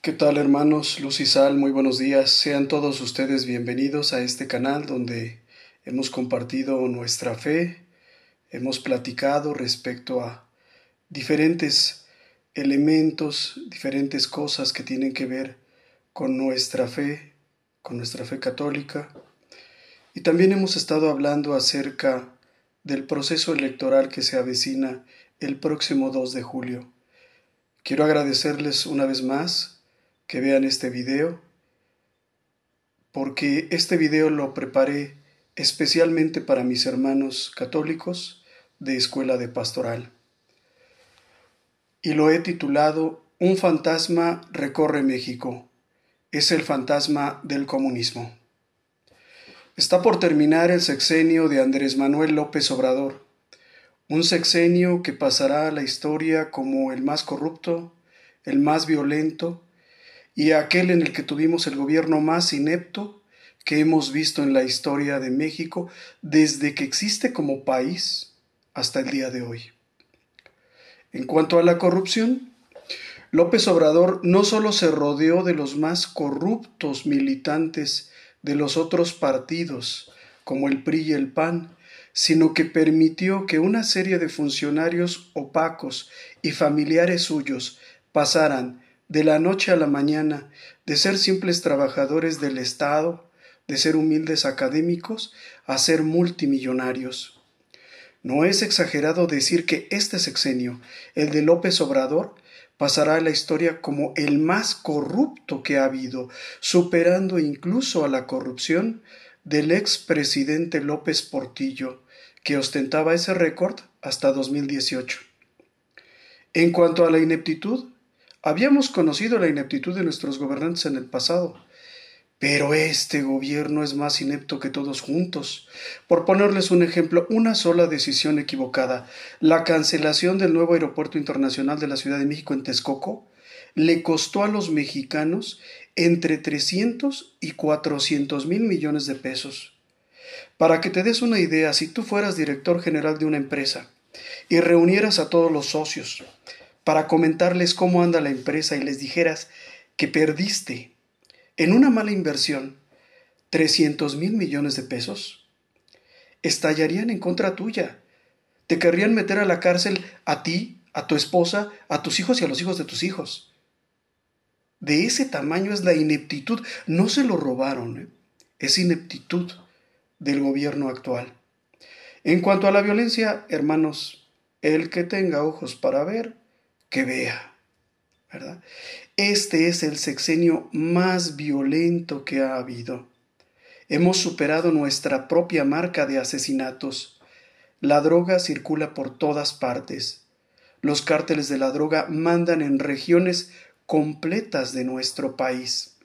¿Qué tal, hermanos? Luz y Sal, muy buenos días. Sean todos ustedes bienvenidos a este canal donde hemos compartido nuestra fe, hemos platicado respecto a diferentes elementos, diferentes cosas que tienen que ver con nuestra fe católica. Y también hemos estado hablando acerca del proceso electoral que se avecina el próximo 2 de julio. Quiero agradecerles una vez más que vean este video, porque este video lo preparé especialmente para mis hermanos católicos de Escuela de Pastoral. Y lo he titulado Un fantasma recorre México. Es el fantasma del comunismo. Está por terminar el sexenio de Andrés Manuel López Obrador, un sexenio que pasará a la historia como el más corrupto, el más violento, y aquel en el que tuvimos el gobierno más inepto que hemos visto en la historia de México desde que existe como país hasta el día de hoy. En cuanto a la corrupción, López Obrador no solo se rodeó de los más corruptos militantes de los otros partidos, como el PRI y el PAN, sino que permitió que una serie de funcionarios opacos y familiares suyos pasaran de la noche a la mañana de ser simples trabajadores del Estado, de ser humildes académicos, a ser multimillonarios. No es exagerado decir que este sexenio, el de López Obrador, pasará a la historia como el más corrupto que ha habido, superando incluso a la corrupción del expresidente López Portillo, que ostentaba ese récord hasta 2018. En cuanto a la ineptitud, habíamos conocido la ineptitud de nuestros gobernantes en el pasado, pero este gobierno es más inepto que todos juntos. Por ponerles un ejemplo, una sola decisión equivocada, la cancelación del nuevo aeropuerto internacional de la Ciudad de México en Texcoco, le costó a los mexicanos entre 300 y 400 mil millones de pesos. Para que te des una idea, si tú fueras director general de una empresa y reunieras a todos los socios para comentarles cómo anda la empresa y les dijeras que perdiste en una mala inversión 300 mil millones de pesos, estallarían en contra tuya. Te querrían meter a la cárcel a ti, a tu esposa, a tus hijos y a los hijos de tus hijos. De ese tamaño es la ineptitud. No se lo robaron, es ineptitud del gobierno actual. En cuanto a la violencia, hermanos, el que tenga ojos para ver, que vea, ¿verdad? Este es el sexenio más violento que ha habido. Hemos superado nuestra propia marca de asesinatos. La droga circula por todas partes. Los cárteles de la droga mandan en regiones completas de nuestro país.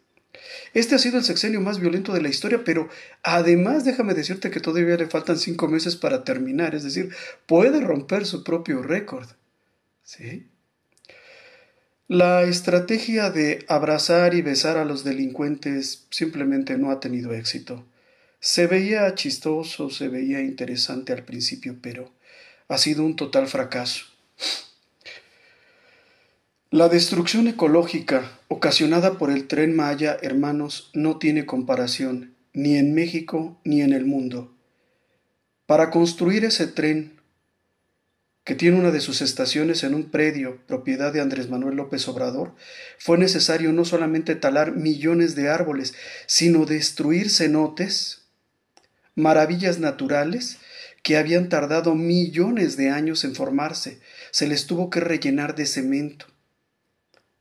Este ha sido el sexenio más violento de la historia, pero además déjame decirte que todavía le faltan 5 meses para terminar, es decir, puede romper su propio récord. ¿Sí? La estrategia de abrazar y besar a los delincuentes simplemente no ha tenido éxito. Se veía chistoso, se veía interesante al principio, pero ha sido un total fracaso. La destrucción ecológica ocasionada por el Tren Maya, hermanos, no tiene comparación, ni en México ni en el mundo. Para construir ese tren, que tiene una de sus estaciones en un predio propiedad de Andrés Manuel López Obrador, fue necesario no solamente talar millones de árboles, sino destruir cenotes, maravillas naturales que habían tardado millones de años en formarse. Se les tuvo que rellenar de cemento.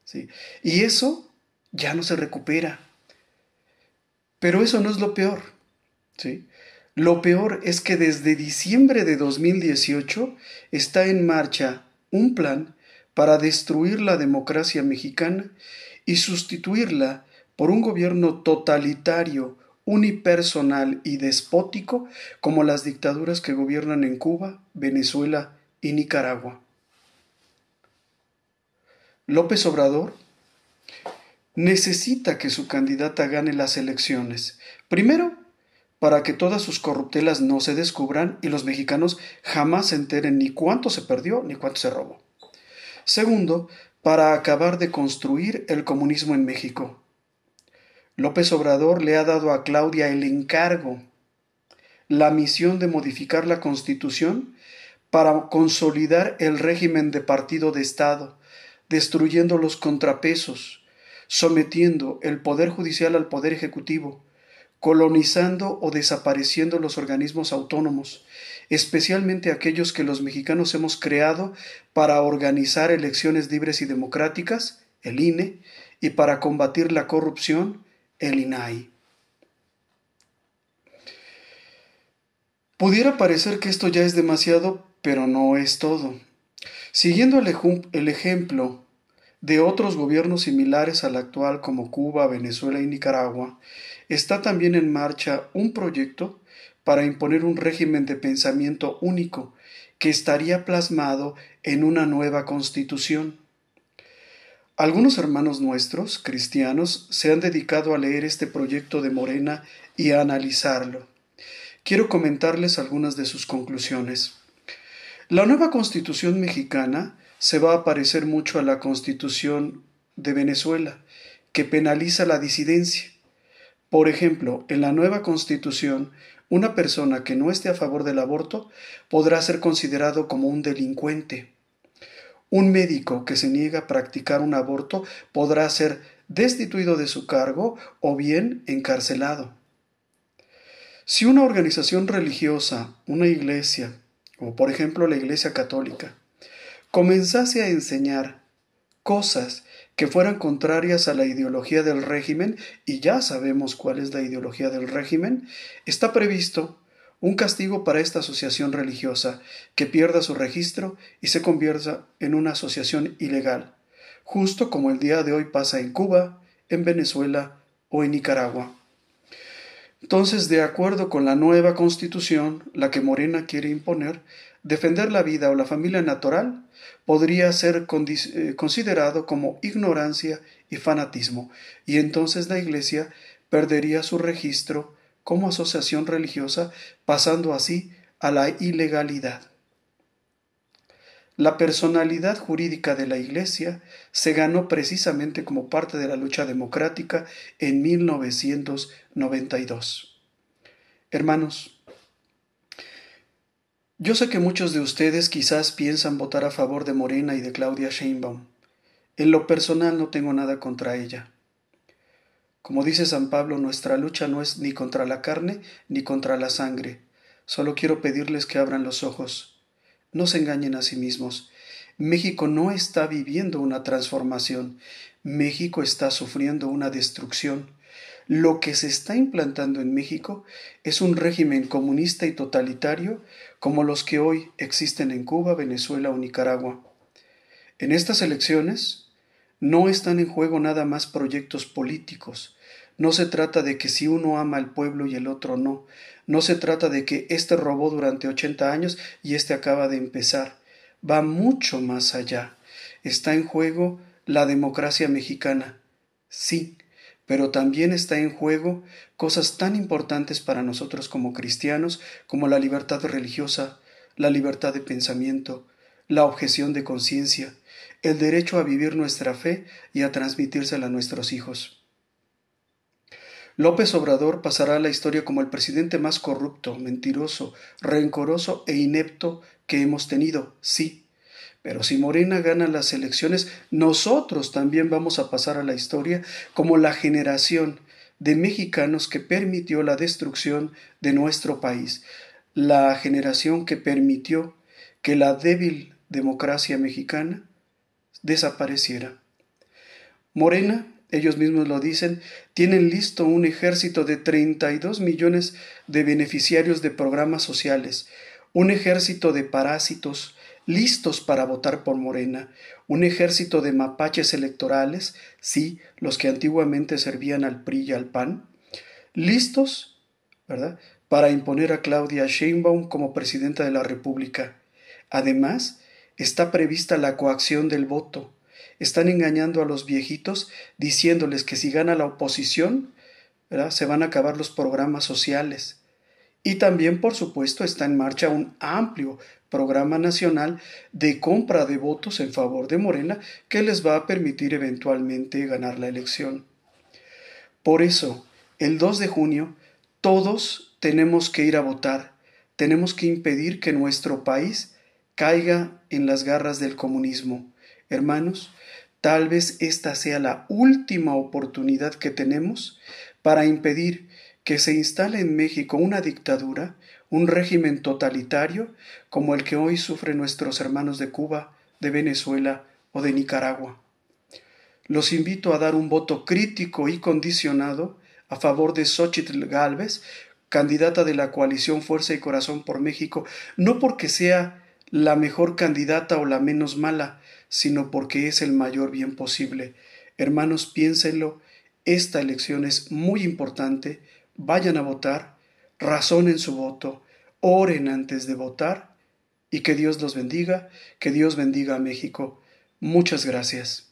¿Sí? Y eso ya no se recupera. Pero eso no es lo peor. ¿Sí? Lo peor es que desde diciembre de 2018 está en marcha un plan para destruir la democracia mexicana y sustituirla por un gobierno totalitario, unipersonal y despótico como las dictaduras que gobiernan en Cuba, Venezuela y Nicaragua. López Obrador necesita que su candidata gane las elecciones. Primero, para que todas sus corruptelas no se descubran y los mexicanos jamás se enteren ni cuánto se perdió ni cuánto se robó. Segundo, para acabar de construir el comunismo en México. López Obrador le ha dado a Claudia el encargo, la misión de modificar la Constitución para consolidar el régimen de partido de Estado, destruyendo los contrapesos, sometiendo el Poder Judicial al Poder Ejecutivo, colonizando o desapareciendo los organismos autónomos, especialmente aquellos que los mexicanos hemos creado para organizar elecciones libres y democráticas, el INE, y para combatir la corrupción, el INAI. Pudiera parecer que esto ya es demasiado, pero no es todo. Siguiendo el ejemplo de otros gobiernos similares al actual como Cuba, Venezuela y Nicaragua, está también en marcha un proyecto para imponer un régimen de pensamiento único que estaría plasmado en una nueva constitución. Algunos hermanos nuestros, cristianos, se han dedicado a leer este proyecto de Morena y a analizarlo. Quiero comentarles algunas de sus conclusiones. La nueva Constitución mexicana se va a parecer mucho a la Constitución de Venezuela, que penaliza la disidencia. Por ejemplo, en la nueva Constitución, una persona que no esté a favor del aborto podrá ser considerado como un delincuente. Un médico que se niega a practicar un aborto podrá ser destituido de su cargo o bien encarcelado. Si una organización religiosa, una iglesia, o por ejemplo la Iglesia Católica, comenzase a enseñar cosas que fueran contrarias a la ideología del régimen, y ya sabemos cuál es la ideología del régimen, está previsto un castigo para esta asociación religiosa que pierda su registro y se convierta en una asociación ilegal, justo como el día de hoy pasa en Cuba, en Venezuela o en Nicaragua. Entonces, de acuerdo con la nueva Constitución, la que Morena quiere imponer, defender la vida o la familia natural podría ser considerado como ignorancia y fanatismo, y entonces la Iglesia perdería su registro como asociación religiosa, pasando así a la ilegalidad. La personalidad jurídica de la Iglesia se ganó precisamente como parte de la lucha democrática en 1992. Hermanos, yo sé que muchos de ustedes quizás piensan votar a favor de Morena y de Claudia Sheinbaum. En lo personal no tengo nada contra ella. Como dice San Pablo, nuestra lucha no es ni contra la carne ni contra la sangre. Solo quiero pedirles que abran los ojos. No se engañen a sí mismos. México no está viviendo una transformación. México está sufriendo una destrucción. Lo que se está implantando en México es un régimen comunista y totalitario como los que hoy existen en Cuba, Venezuela o Nicaragua. En estas elecciones no están en juego nada más proyectos políticos. No se trata de que si uno ama al pueblo y el otro no. No se trata de que éste robó durante 80 años y éste acaba de empezar. Va mucho más allá. Está en juego la democracia mexicana. Sí, pero también está en juego cosas tan importantes para nosotros como cristianos como la libertad religiosa, la libertad de pensamiento, la objeción de conciencia, el derecho a vivir nuestra fe y a transmitírsela a nuestros hijos. López Obrador pasará a la historia como el presidente más corrupto, mentiroso, rencoroso e inepto que hemos tenido, sí. Pero si Morena gana las elecciones, nosotros también vamos a pasar a la historia como la generación de mexicanos que permitió la destrucción de nuestro país, la generación que permitió que la débil democracia mexicana desapareciera. Morena, ellos mismos lo dicen, tienen listo un ejército de 32 millones de beneficiarios de programas sociales, un ejército de parásitos listos para votar por Morena, un ejército de mapaches electorales, sí, los que antiguamente servían al PRI y al PAN, listos, ¿verdad?, para imponer a Claudia Sheinbaum como presidenta de la República. Además, está prevista la coacción del voto. Están engañando a los viejitos diciéndoles que si gana la oposición, ¿verdad?, se van a acabar los programas sociales. Y también, por supuesto, está en marcha un amplio programa nacional de compra de votos en favor de Morena que les va a permitir eventualmente ganar la elección. Por eso, el 2 de junio, todos tenemos que ir a votar, tenemos que impedir que nuestro país caiga en las garras del comunismo. Hermanos, tal vez esta sea la última oportunidad que tenemos para impedir que se instale en México una dictadura, un régimen totalitario como el que hoy sufren nuestros hermanos de Cuba, de Venezuela o de Nicaragua. Los invito a dar un voto crítico y condicionado a favor de Xóchitl Gálvez, candidata de la coalición Fuerza y Corazón por México, no porque sea la mejor candidata o la menos mala, sino porque es el mayor bien posible. Hermanos, piénsenlo, esta elección es muy importante, vayan a votar, razonen su voto, oren antes de votar y que Dios los bendiga, que Dios bendiga a México. Muchas gracias.